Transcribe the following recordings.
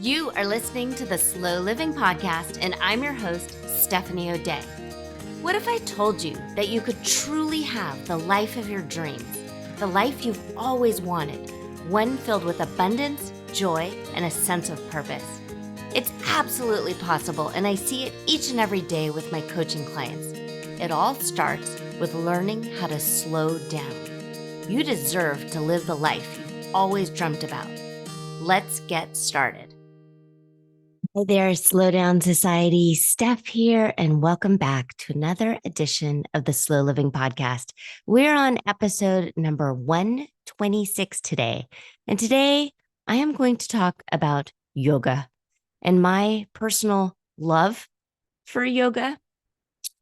You are listening to the Slow Living Podcast, and I'm your host, Stephanie O'Day. What if I told you that you could truly have the life of your dreams, the life you've always wanted, one filled with abundance, joy, and a sense of purpose? It's absolutely possible, and I see it each and every day with my coaching clients. It all starts with learning how to slow down. You deserve to live the life you've always dreamt about. Let's get started. Hey there, Slow Down Society. Steph here, and welcome back to another edition of the Slow Living Podcast. We're on episode number 126 today. And today I am going to talk about yoga and my personal love for yoga.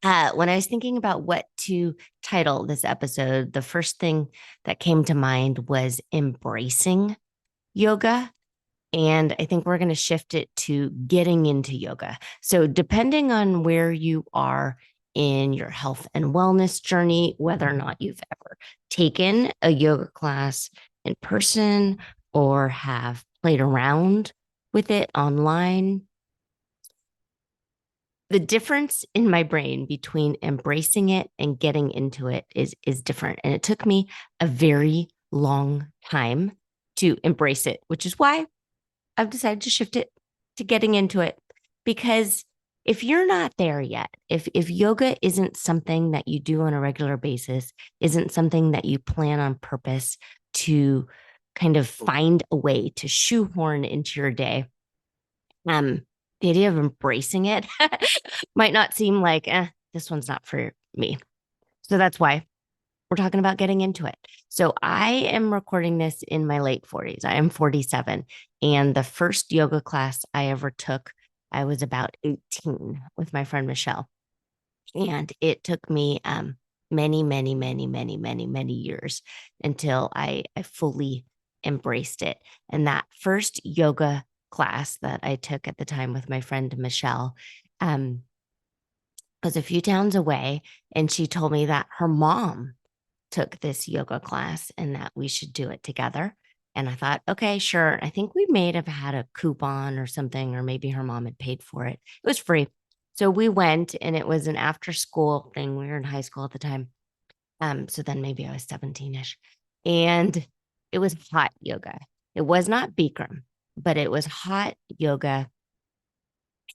When I was thinking about what to title this episode, the first thing that came to mind was embracing yoga. And I think we're going to shift it to getting into yoga. So, depending on where you are in your health and wellness journey, whether or not you've ever taken a yoga class in person or have played around with it online, the difference in my brain between embracing it and getting into it is different. And it took me a very long time to embrace it, which is why I've decided to shift it to getting into it. Because if you're not there yet, if yoga isn't something that you do on a regular basis, isn't something that you plan on purpose to kind of find a way to shoehorn into your day, the idea of embracing it might not seem like, this one's not for me. So that's why we're talking about getting into it. So I am recording this in my late 40s. I am 47. And the first yoga class I ever took, I was about 18 with my friend Michelle. And it took me many years until I fully embraced it. And that first yoga class that I took at the time with my friend Michelle was a few towns away. And she told me that her mom took this yoga class and that we should do it together. And I thought, okay, sure. I think we may have had a coupon or something, or maybe her mom had paid for it. It was free. So we went, and it was an after school thing. We were in high school at the time. So then maybe I was 17-ish. And it was hot yoga. It was not Bikram, but it was hot yoga.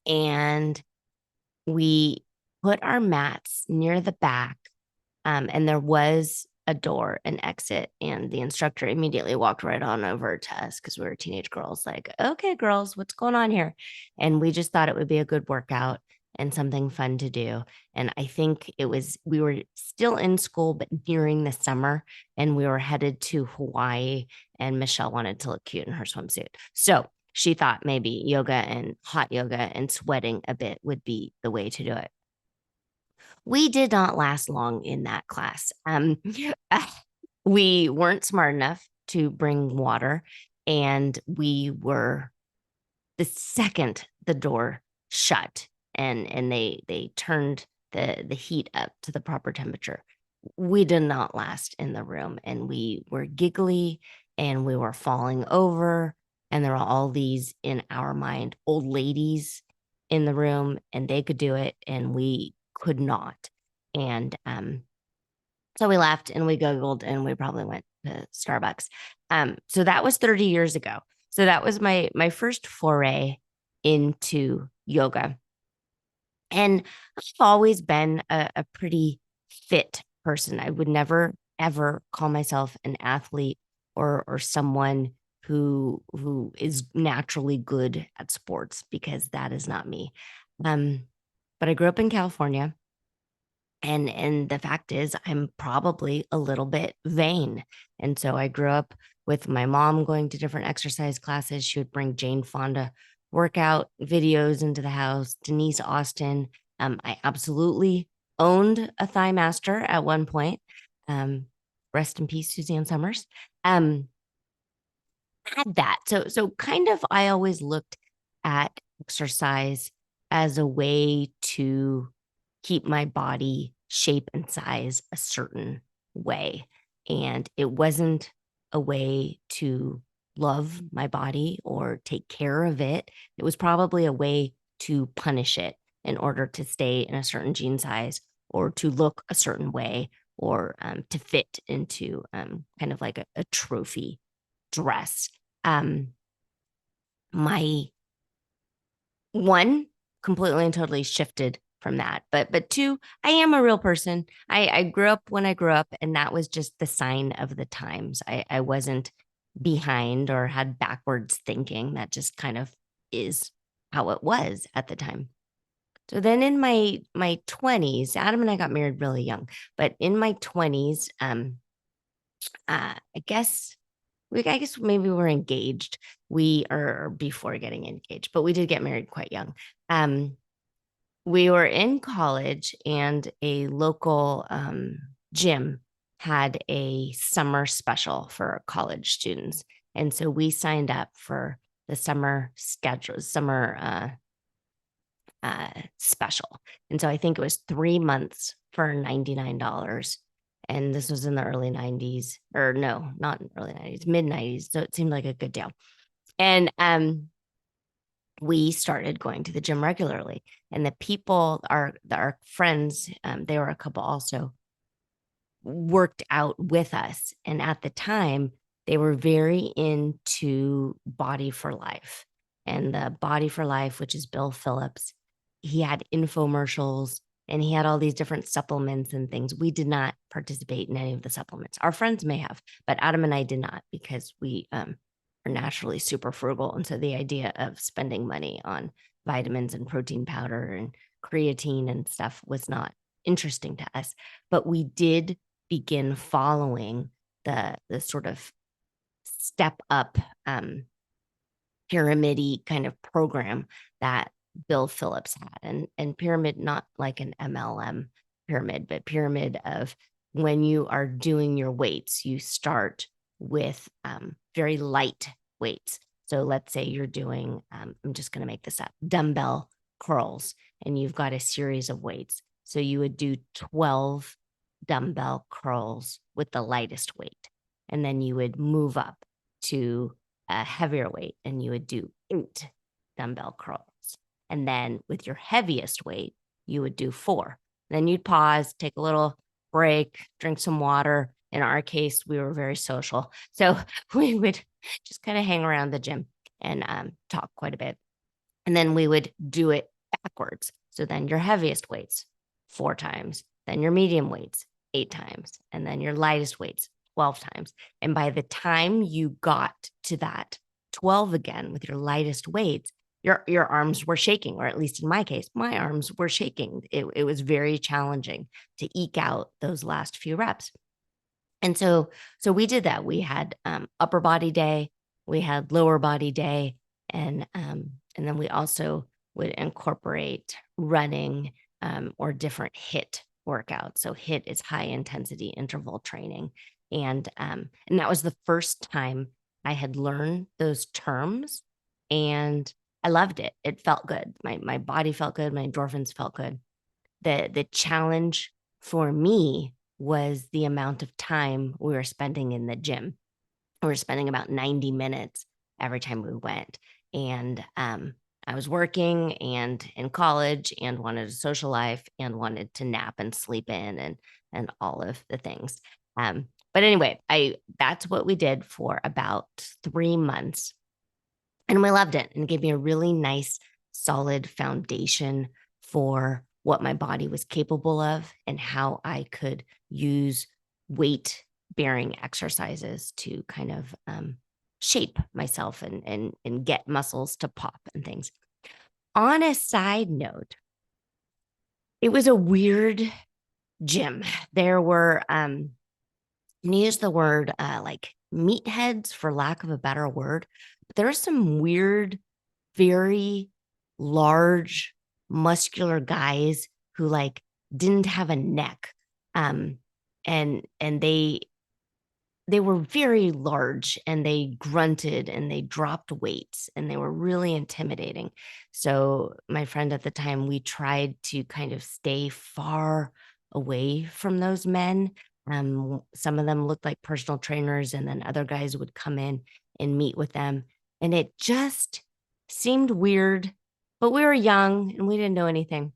And we put our mats near the back. And there was a door, an exit, and the instructor immediately walked right on over to us because we were teenage girls, like, okay, girls, what's going on here? And we just thought it would be a good workout and something fun to do. And I think we were still in school, but nearing the summer, and we were headed to Hawaii, and Michelle wanted to look cute in her swimsuit. So she thought maybe yoga and hot yoga and sweating a bit would be the way to do it. We did not last long in that class. We weren't smart enough to bring water, and we were the second the door shut and they turned the heat up to the proper temperature. We did not last in the room, and we were giggly and we were falling over, and there were all these, in our mind, old ladies in the room, and they could do it and we could not. And so we left and we Googled and we probably went to Starbucks. So that was 30 years ago. So that was my first foray into yoga. And I've always been a pretty fit person. I would never, ever call myself an athlete or someone who is naturally good at sports, because that is not me. But I grew up in California. And the fact is, I'm probably a little bit vain. And so I grew up with my mom going to different exercise classes. She would bring Jane Fonda workout videos into the house, Denise Austin. I absolutely owned a Thigh Master at one point. Rest in peace, Suzanne Summers. Had that. So kind of, I always looked at exercise as a way to keep my body shape and size a certain way. And it wasn't a way to love my body or take care of it. It was probably a way to punish it in order to stay in a certain jean size or to look a certain way or to fit into kind of like a trophy dress. Um, my one completely and totally shifted from that. But two, I am a real person. I grew up when I grew up, and that was just the sign of the times. I wasn't behind or had backwards thinking. That just kind of is how it was at the time. So then in my 20s, Adam and I got married really young, but in my 20s, I guess I guess maybe we were engaged. We are before getting engaged, but we did get married quite young. Um, we were in college, and a local gym had a summer special for college students, and so we signed up for the summer special. And so I think it was 3 months for $99. And this was in the early 90s, or no, not in early 90s, mid 90s. So it seemed like a good deal. And we started going to the gym regularly. And the people, our friends, they were a couple also, worked out with us. And at the time, they were very into Body for Life. And the Body for Life, which is Bill Phillips, he had infomercials and he had all these different supplements and things. We did not participate in any of the supplements. Our friends may have, but Adam and I did not because we are naturally super frugal. And so the idea of spending money on vitamins and protein powder and creatine and stuff was not interesting to us. But we did begin following the sort of step up pyramid-y kind of program that Bill Phillips had. And pyramid, not like an MLM pyramid, but pyramid of when you are doing your weights, you start with very light weights. So let's say you're doing, I'm just going to make this up, dumbbell curls, and you've got a series of weights. So you would do 12 dumbbell curls with the lightest weight. And then you would move up to a heavier weight and you would do 8 dumbbell curls. And then with your heaviest weight, you would do 4. Then you'd pause, take a little break, drink some water. In our case, we were very social. So we would just kind of hang around the gym and talk quite a bit. And then we would do it backwards. So then your heaviest weights 4 times, then your medium weights 8 times, and then your lightest weights 12 times. And by the time you got to that 12 again with your lightest weights, your arms were shaking, or at least in my case, my arms were shaking. It was very challenging to eke out those last few reps. And so we did that. We had upper body day, we had lower body day, and then we also would incorporate running or different HIIT workouts. So HIIT is high intensity interval training, and that was the first time I had learned those terms, and I loved it. It felt good. My body felt good. My endorphins felt good. The challenge for me was the amount of time we were spending in the gym. We were spending about 90 minutes every time we went. And I was working and in college and wanted a social life and wanted to nap and sleep in and all of the things. But anyway, that's what we did for about 3 months. And we loved it, and it gave me a really nice, solid foundation for what my body was capable of and how I could use weight bearing exercises to kind of shape myself and get muscles to pop and things. On a side note, it was a weird gym. There were, use the word like meatheads for lack of a better word. But there are some weird, very large, muscular guys who like didn't have a neck. And they were very large and they grunted and they dropped weights and they were really intimidating. So my friend at the time, we tried to kind of stay far away from those men. Some of them looked like personal trainers, and then other guys would come in and meet with them. And it just seemed weird, but we were young and we didn't know anything.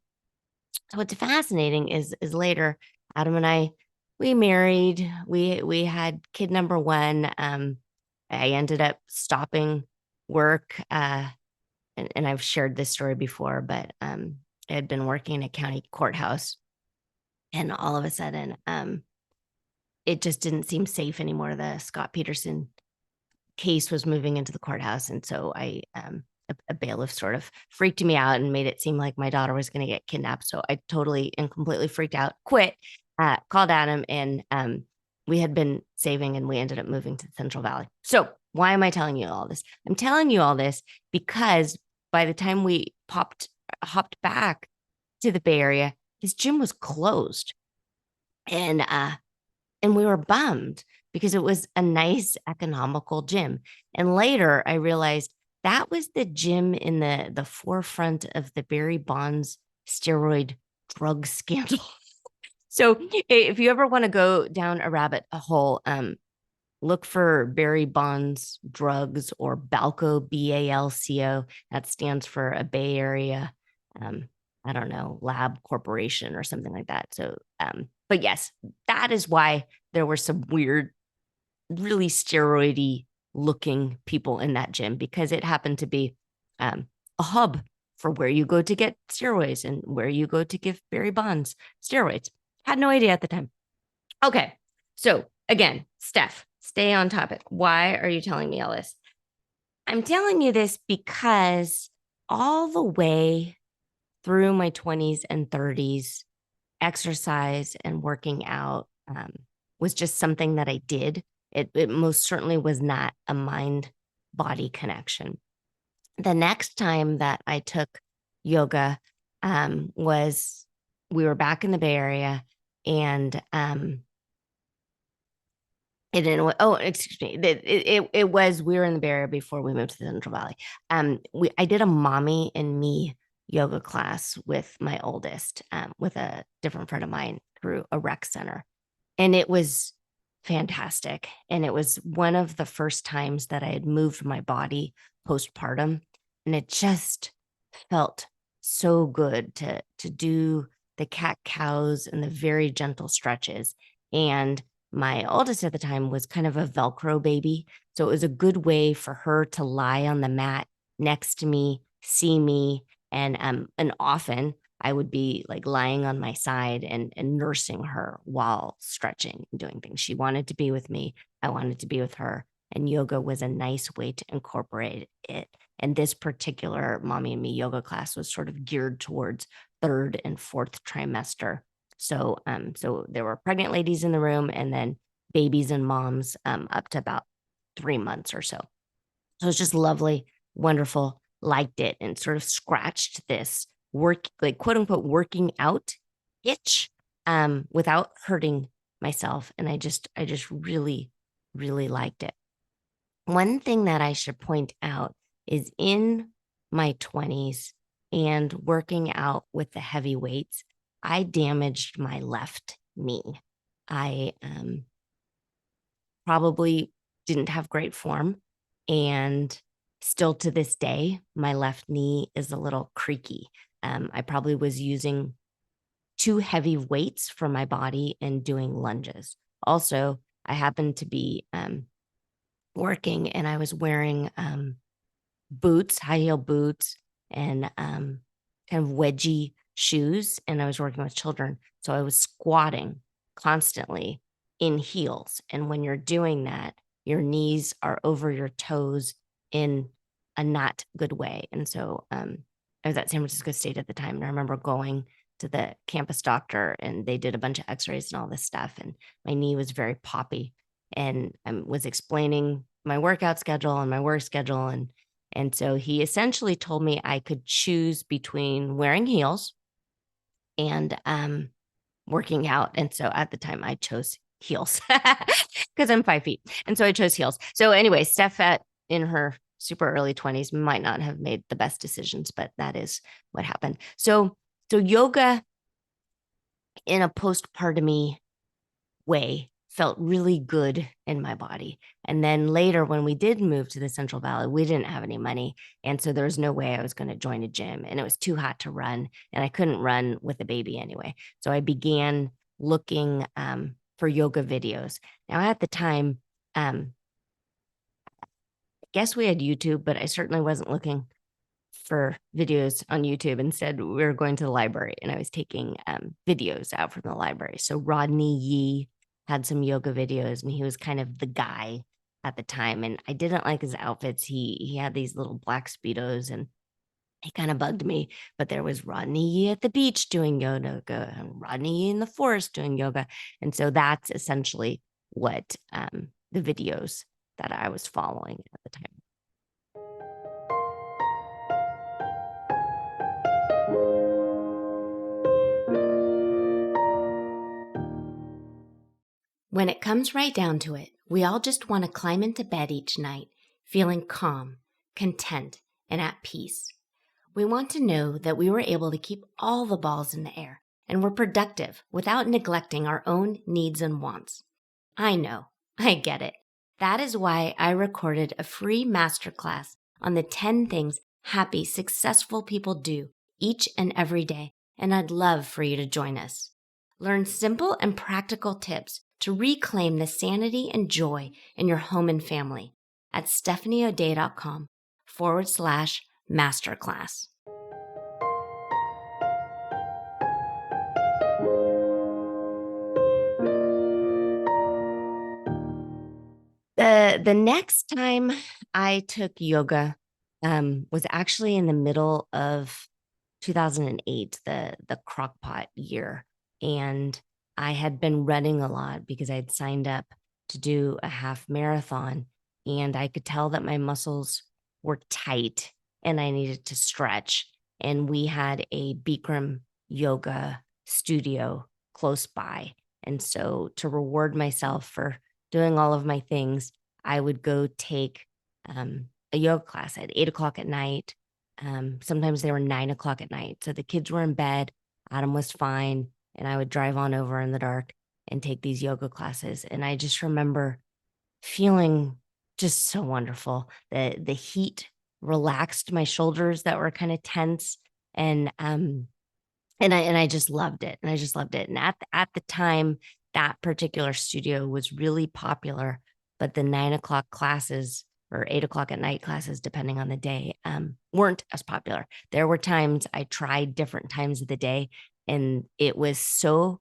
So what's fascinating is later, Adam and I, we married, we had kid number one. I ended up stopping work, and I've shared this story before, but I had been working in a county courthouse, and all of a sudden, it just didn't seem safe anymore. The Scott Peterson case was moving into the courthouse. And so a bailiff sort of freaked me out and made it seem like my daughter was going to get kidnapped. So I totally and completely freaked out, quit, called Adam, and we had been saving and we ended up moving to the Central Valley. So why am I telling you all this? I'm telling you all this because by the time we hopped back to the Bay Area, his gym was closed. And we were bummed because it was a nice economical gym. And later I realized that was the gym in the forefront of the Barry Bonds steroid drug scandal. So if you ever want to go down a rabbit hole, look for Barry Bonds drugs or Balco, BALCO. That stands for a Bay Area, um, I don't know, lab corporation or something like that. So, but yes, that is why there were some weird, really steroidy looking people in that gym, because it happened to be a hub for where you go to get steroids and where you go to give Barry Bonds steroids. Had no idea at the time. Okay. So again, Steph, stay on topic. Why are you telling me all this? I'm telling you this because all the way through my 20s and 30s, exercise and working out was just something that I did. It most certainly was not a mind body connection. The next time that I took yoga was we were back in the Bay Area, and it didn't. Oh, excuse me. It was we were in the Bay Area before we moved to the Central Valley. I did a mommy and me yoga class with my oldest, with a different friend of mine through a rec center, and it was fantastic. And it was one of the first times that I had moved my body postpartum, and it just felt so good to do the cat cows and the very gentle stretches. And my oldest at the time was kind of a Velcro baby. So it was a good way for her to lie on the mat next to me, see me. And often I would be like lying on my side and nursing her while stretching and doing things. She wanted to be with me. I wanted to be with her. And yoga was a nice way to incorporate it. And this particular mommy and me yoga class was sort of geared towards third and fourth trimester. So there were pregnant ladies in the room, and then babies and moms up to about 3 months or so. So it's just lovely, wonderful, liked it, and sort of scratched this like quote unquote working out itch without hurting myself. And I just really, really liked it. One thing that I should point out is in my 20s and working out with the heavy weights, I damaged my left knee. I probably didn't have great form. And still to this day, my left knee is a little creaky. I probably was using too heavy weights for my body and doing lunges. Also, I happened to be working and I was wearing boots, high heel boots, and kind of wedgy shoes. And I was working with children. So I was squatting constantly in heels. And when you're doing that, your knees are over your toes in a not good way. And so I was at San Francisco State at the time. And I remember going to the campus doctor and they did a bunch of x-rays and all this stuff. And my knee was very poppy. And I was explaining my workout schedule and my work schedule. And so he essentially told me I could choose between wearing heels and working out. And so at the time I chose heels because I'm 5 feet. And so I chose heels. So anyway, Steph in her super early 20s might not have made the best decisions, but that is what happened. So yoga in a postpartum way felt really good in my body. And then later, when we did move to the Central Valley, we didn't have any money. And so there was no way I was going to join a gym. And it was too hot to run. And I couldn't run with a baby anyway. So I began looking for yoga videos. Now, at the time, I guess we had YouTube, but I certainly wasn't looking for videos on YouTube. Instead, we were going to the library and I was taking videos out from the library. So Rodney Yee had some yoga videos and he was kind of the guy at the time. And I didn't like his outfits. He had these little black Speedos and he kind of bugged me. But there was Rodney Yee at the beach doing yoga and Rodney Yee in the forest doing yoga. And so that's essentially what the videos that I was following at the time. When it comes right down to it, we all just want to climb into bed each night, feeling calm, content, and at peace. We want to know that we were able to keep all the balls in the air and were productive without neglecting our own needs and wants. I know, I get it. That is why I recorded a free masterclass on the 10 things happy, successful people do each and every day, and I'd love for you to join us. Learn simple and practical tips to reclaim the sanity and joy in your home and family at stephanieodea.com/masterclass. The next time I took yoga was actually in the middle of 2008, the crockpot year. And I had been running a lot because I had signed up to do a half marathon. And I could tell that my muscles were tight and I needed to stretch. And we had a Bikram yoga studio close by. And so to reward myself for doing all of my things, I would go take a yoga class at 8 o'clock at night. Sometimes they were 9 o'clock at night. So the kids were in bed, Adam was fine, and I would drive on over in the dark and take these yoga classes. And I just remember feeling just so wonderful. The heat relaxed my shoulders that were kind of tense. And I just loved it. And I just loved it. And at the time, that particular studio was really popular, but the 9 o'clock classes or 8 o'clock at night classes, depending on the day, weren't as popular. There were times I tried different times of the day, and it was so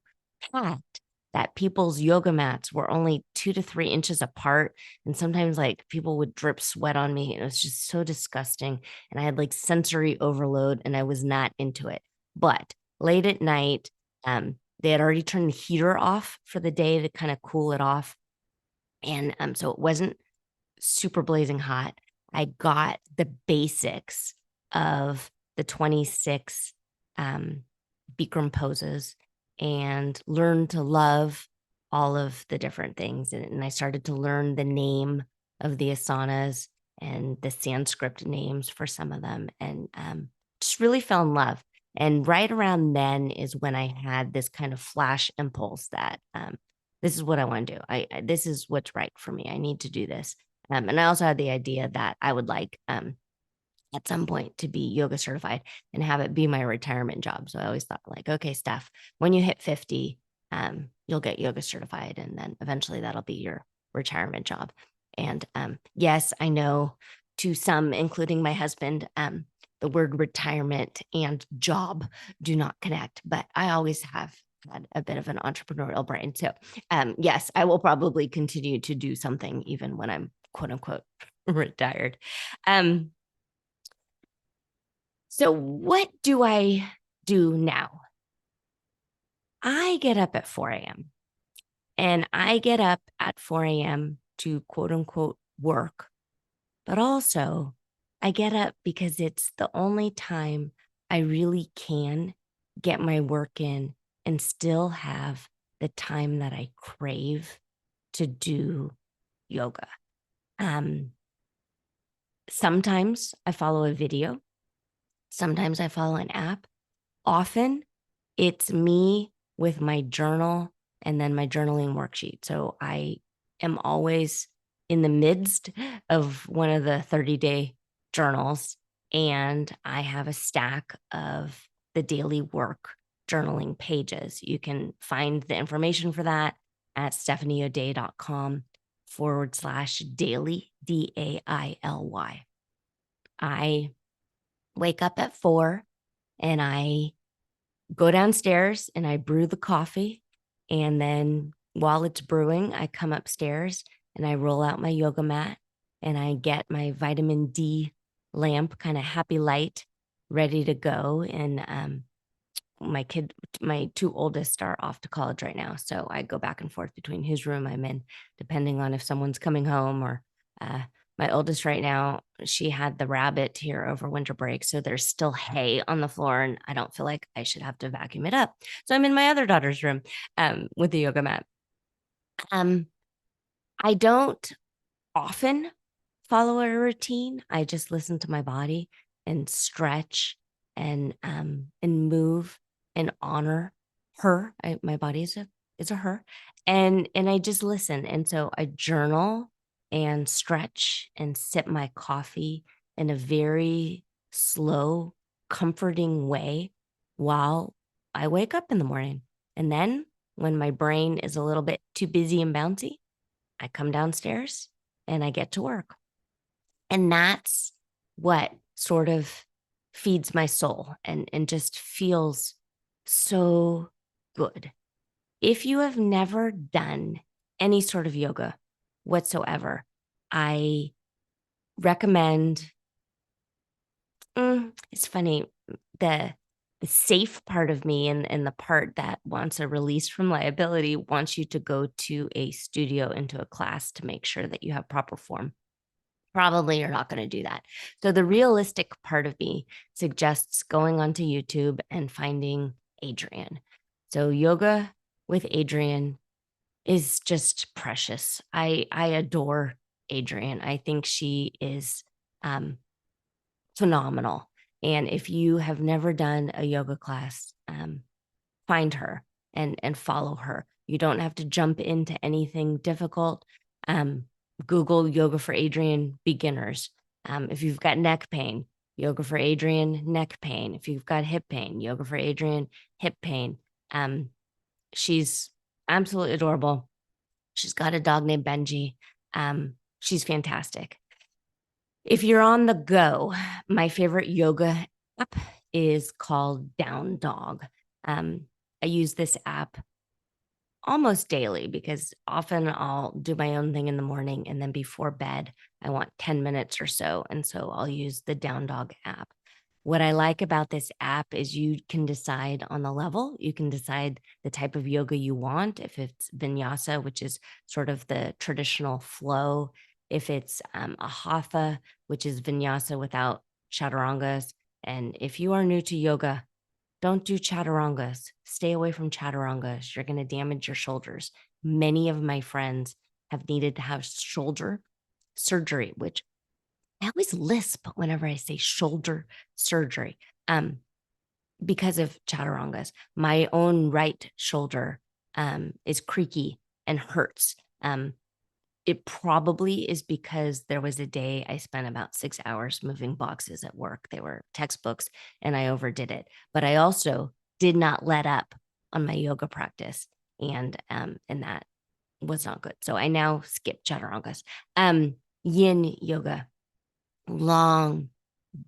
packed that people's yoga mats were only 2 to 3 inches apart. And sometimes like people would drip sweat on me. And it was just so disgusting. And I had like sensory overload and I was not into it. But late at night, they had already turned the heater off for the day to kind of cool it off. And so it wasn't super blazing hot. I got the basics of the 26 Bikram poses and learned to love all of the different things. And I started to learn the name of the asanas and the Sanskrit names for some of them, and just really fell in love. And right around then is when I had this kind of flash impulse that this is what I want to do. This is what's right for me. I need to do this. And I also had the idea that I would like at some point to be yoga certified and have it be my retirement job. So I always thought like, okay, Steph, when you hit 50, you'll get yoga certified. And then eventually that'll be your retirement job. And yes, I know to some, including my husband, the word retirement and job do not connect, but I always have had a bit of an entrepreneurial brain. So yes, I will probably continue to do something even when I'm quote unquote retired. So what do I do now? I get up at 4 a.m. and I get up at 4 a.m. to quote unquote work, but also I get up because it's the only time I really can get my work in and still have the time that I crave to do yoga. Sometimes I follow a video. Sometimes I follow an app. Often it's me with my journal and then my journaling worksheet. So I am always in the midst of one of the 30-day journals, and I have a stack of the daily work journaling pages. You can find the information for that at stephanieoday.com/daily, DAILY. I wake up at 4 and I go downstairs and I brew the coffee. And then while it's brewing, I come upstairs and I roll out my yoga mat and I get my vitamin D lamp, kind of happy light, ready to go. And my two oldest are off to college right now. So I go back and forth between whose room I'm in, depending on if someone's coming home or uh, my oldest right now, she had the rabbit here over winter break. So there's still hay on the floor and I don't feel like I should have to vacuum it up. So I'm in my other daughter's room with the yoga mat. I don't often follow a routine. I just listen to my body and stretch and move and honor her. My body is a her, and I just listen. And so I journal and stretch and sip my coffee in a very slow, comforting way while I wake up in the morning. And then when my brain is a little bit too busy and bouncy, I come downstairs and I get to work. And that's what sort of feeds my soul and just feels so good. If you have never done any sort of yoga whatsoever, I recommend, it's funny, the safe part of me and the part that wants a release from liability wants you to go to a studio, into a class, to make sure that you have proper form. Probably you're not going to do that. So the realistic part of me suggests going onto YouTube and finding Adriene. So yoga with Adriene is just precious. I adore Adriene. I think she is phenomenal. And if you have never done a yoga class, find her and follow her. You don't have to jump into anything difficult. Google yoga for Adriene beginners. If you've got neck pain, yoga for Adriene neck pain. If you've got hip pain, yoga for Adriene hip pain. She's absolutely adorable. She's got a dog named Benji. She's fantastic. If you're on the go, my favorite yoga app is called Down Dog. I use this app almost daily because often I'll do my own thing in the morning, and then before bed, I want 10 minutes or so. And so I'll use the Down Dog app. What I like about this app is you can decide on the level. You can decide the type of yoga you want. If it's vinyasa, which is sort of the traditional flow. If it's a hatha, which is vinyasa without chaturangas. And if you are new to yoga, don't do chaturangas. Stay away from chaturangas. You're going to damage your shoulders. Many of my friends have needed to have shoulder surgery, which I always lisp whenever I say shoulder surgery, because of chaturangas. My own right shoulder is creaky and hurts. It probably is because there was a day I spent about 6 hours moving boxes at work. They were textbooks and I overdid it. But I also did not let up on my yoga practice. And that was not good. So I now skip chaturangas. Yin yoga, long,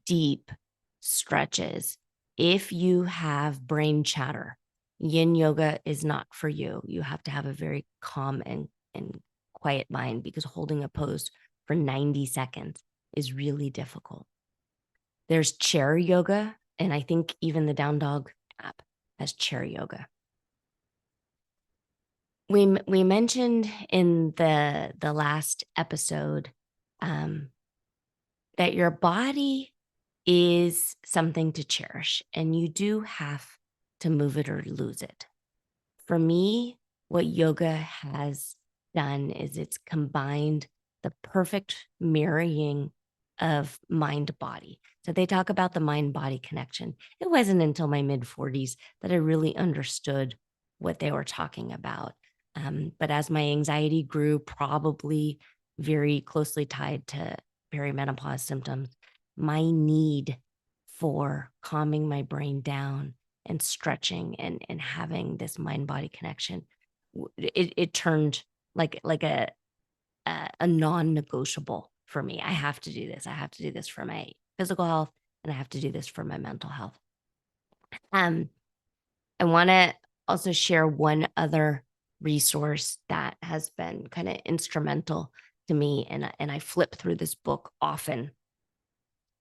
deep stretches. If you have brain chatter, yin yoga is not for you. You have to have a very calm and quiet mind, because holding a pose for 90 seconds is really difficult. There's chair yoga, and I think even the Down Dog app has chair yoga. We mentioned in the last episode that your body is something to cherish, and you do have to move it or lose it. For me, what yoga has done is it's combined the perfect marrying of mind body. So they talk about the mind body connection. It wasn't until my mid 40s that I really understood what they were talking about. But as my anxiety grew, probably very closely tied to perimenopause symptoms, my need for calming my brain down and stretching and having this mind body connection, it turned like a non-negotiable for me. I have to do this. I have to do this for my physical health, and I have to do this for my mental health. I want to also share one other resource that has been kind of instrumental to me, and I flip through this book often,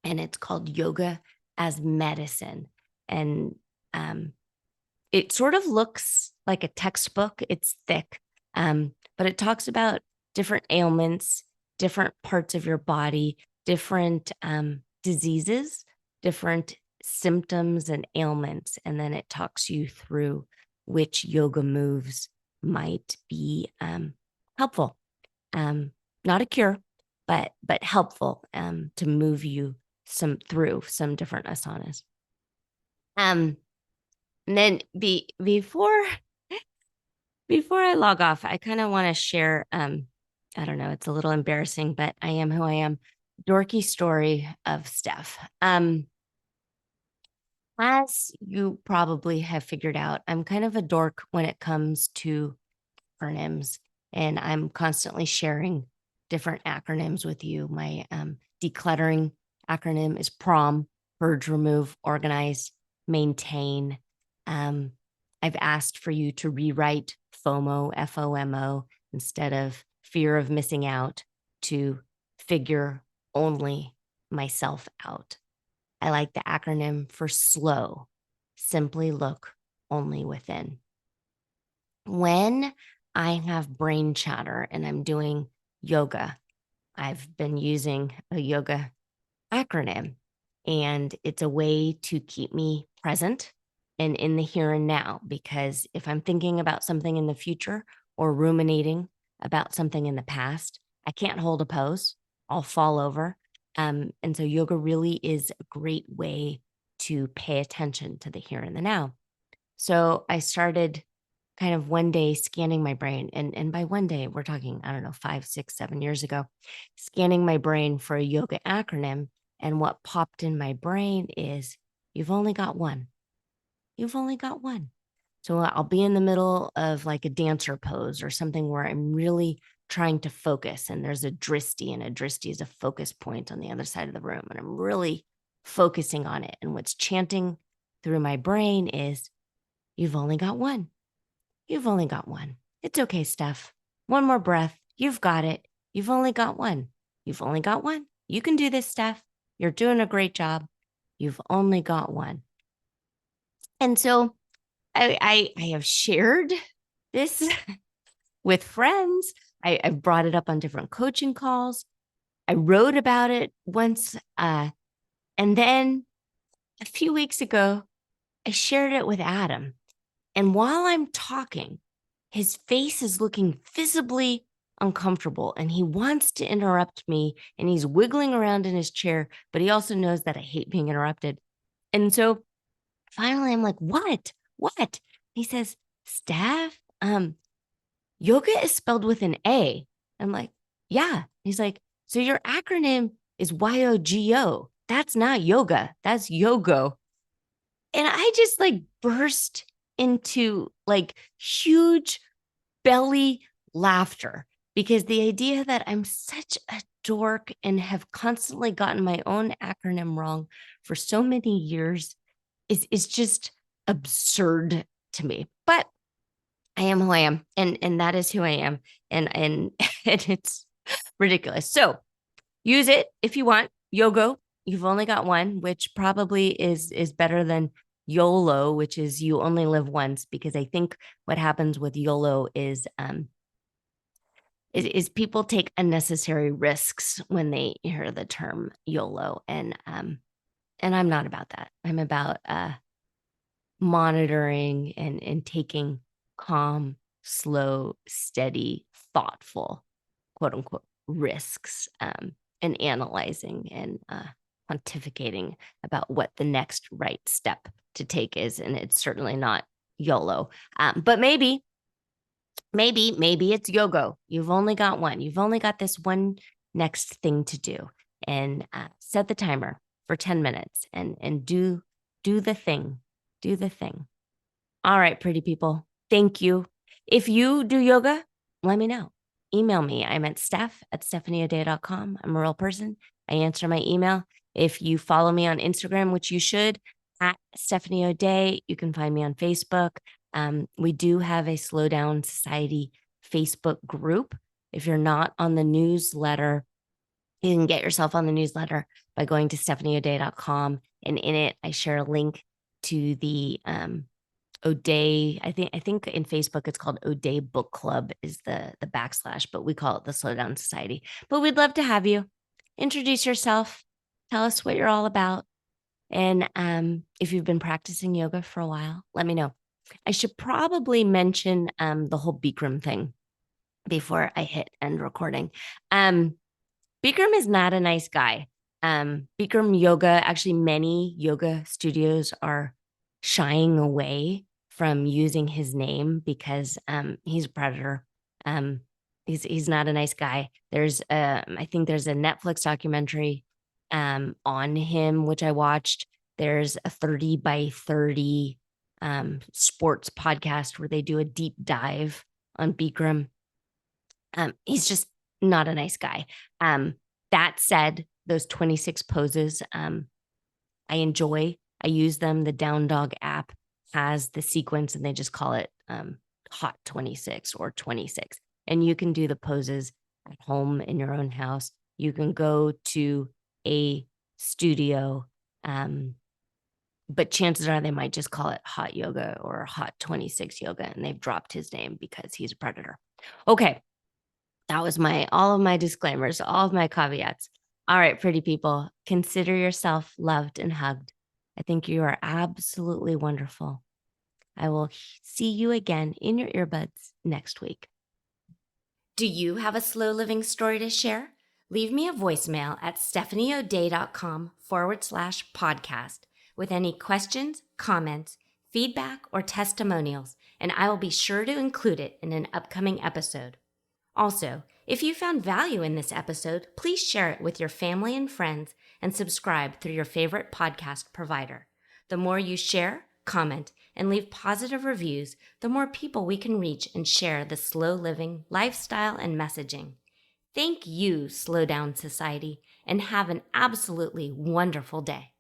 and it's called Yoga as Medicine. And it sort of looks like a textbook. It's thick, but it talks about different ailments, different parts of your body, different diseases, different symptoms and ailments. And then it talks you through which yoga moves might be helpful. Not a cure, but helpful to move you through some different asanas. And then before I log off, I kind of want to share, I don't know, it's a little embarrassing, but I am who I am. Dorky story of Steph. As you probably have figured out, I'm kind of a dork when it comes to acronyms, and I'm constantly sharing different acronyms with you. My decluttering acronym is PROM: purge, remove, organize, maintain. I've asked for you to rewrite FOMO, FOMO, instead of fear of missing out, to figure only myself out. I like the acronym for SLOW: simply look only within. When I have brain chatter and I'm doing yoga, I've been using a yoga acronym, and it's a way to keep me present and in the here and now. Because if I'm thinking about something in the future or ruminating about something in the past, I can't hold a pose. I'll fall over. And so yoga really is a great way to pay attention to the here and the now. So I started kind of one day scanning my brain. And by one day, we're talking, I don't know, 5, 6, 7 years ago, scanning my brain for a yoga acronym. And what popped in my brain is, you've only got one. You've only got one. So I'll be in the middle of like a dancer pose or something where I'm really trying to focus. And there's a dristi, and a dristi is a focus point on the other side of the room. And I'm really focusing on it. And what's chanting through my brain is, you've only got one. You've only got one. It's okay, Steph. One more breath. You've got it. You've only got one. You've only got one. You can do this, Steph. You're doing a great job. You've only got one. And so I have shared this with friends. I've brought it up on different coaching calls. I wrote about it once. And then a few weeks ago, I shared it with Adam. And while I'm talking, his face is looking visibly uncomfortable, and he wants to interrupt me, and he's wiggling around in his chair, but he also knows that I hate being interrupted. And so finally I'm like, what? What? He says, Steph, yoga is spelled with an A. I'm like, yeah. He's like, so your acronym is YOGO. That's not yoga. That's yogo. And I just like burst into like huge belly laughter, because the idea that I'm such a dork and have constantly gotten my own acronym wrong for so many years is just absurd to me. But I am who I am, and that is who I am, and and it's ridiculous. So use it if you want. Yogo, you've only got one, which probably is better than YOLO, which is you only live once, because I think what happens with YOLO is people take unnecessary risks when they hear the term YOLO, and I'm not about that. I'm about monitoring and taking calm, slow, steady, thoughtful, quote unquote, risks, and analyzing and pontificating about what the next right step to take is. And it's certainly not YOLO. But maybe Maybe it's yoga. You've only got one. You've only got this one next thing to do, and set the timer for 10 minutes and do the thing. Do the thing. All right, pretty people. Thank you. If you do yoga, let me know. Email me. I'm at steph@stephanieodea.com. I'm a real person. I answer my email. If you follow me on Instagram, which you should, at Stephanie O'Day, you can find me on Facebook. We do have a Slow Down Society Facebook group. If you're not on the newsletter, you can get yourself on the newsletter by going to stephanieodea.com. And in it, I share a link to the O'Day. I think in Facebook it's called O'Day Book Club is the backslash, but we call it the Slow Down Society. But we'd love to have you. Introduce yourself. Tell us what you're all about. And if you've been practicing yoga for a while, let me know. I should probably mention the whole Bikram thing before I hit end recording. Bikram is not a nice guy. Bikram yoga, actually, many yoga studios are shying away from using his name because he's a predator. He's not a nice guy. I think there's a Netflix documentary on him, which I watched. There's a 30 by 30 sports podcast where they do a deep dive on Bikram. He's just not a nice guy. That said, those 26 poses, I enjoy. I use them. The Down Dog app has the sequence and they just call it Hot 26 or 26. And you can do the poses at home in your own house. You can go to a studio, but chances are they might just call it Hot Yoga or Hot 26 Yoga, and they've dropped his name because he's a predator. Okay. That was all of my disclaimers, all of my caveats. All right, pretty people, consider yourself loved and hugged. I think you are absolutely wonderful. I will see you again in your earbuds next week. Do you have a slow living story to share? Leave me a voicemail at stephanieodea.com/podcast with any questions, comments, feedback, or testimonials, and I will be sure to include it in an upcoming episode. Also, if you found value in this episode, please share it with your family and friends and subscribe through your favorite podcast provider. The more you share, comment, and leave positive reviews, the more people we can reach and share the slow living lifestyle and messaging. Thank you, Slow Down Society, and have an absolutely wonderful day.